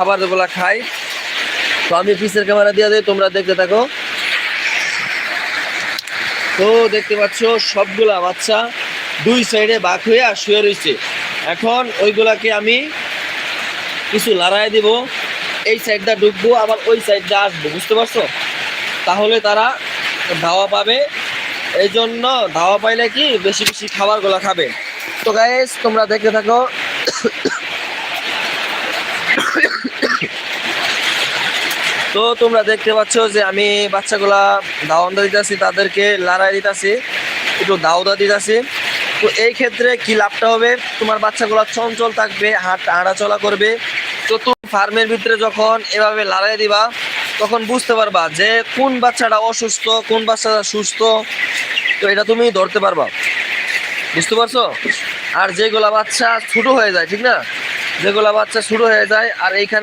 খাবারগুলা খায়। তো আমি পিসের ক্যামেরা দিয়ে দিই, তোমরা দেখতে থাকো। তো দেখতে পাচ্ছ সবগুলা বাচ্চা দুই সাইডে বাঁক হয়ে শুয়ে রয়েছে। এখন ওইগুলাকে আমি কিছু লড়াই দিব, এই সাইডটা ঢুকবো আবার ওই সাইডটা আসবো, বুঝতে পারছো? তাহলে তারা ধাওয়া পাবে। এই জন্য ধাওয়া পাইলে কি বেশি বেশি খাবারগুলো খাবে। তো গাইস তোমরা দেখতে থাকো। তো তোমরা দেখতে পাচ্ছ যে আমি বাচ্চাগুলা ধাওয়ান দিতেছি, তাদেরকে লড়াই দিতেছি, একটু দাওদা দিতেছি। তো এই ক্ষেত্রে কি লাভটা হবে, তোমার বাচ্চাগুলো চঞ্চল থাকবে, হাঁটাচলা করবে। তো তুমি ফার্মের ভিতরে যখন এভাবে লড়াই দিবা তখন বুঝতে পারবা যে কোন বাচ্চাটা অসুস্থ, কোন বাচ্চাটা সুস্থ। তো এটা তুমি ধরতে পারবা, বুঝতে পারছো? আর যেগুলা বাচ্চা ছোট হয়ে যায়, ঠিক না, যেগুলা বাচ্চা ছোট হয়ে যায় আর এইখানে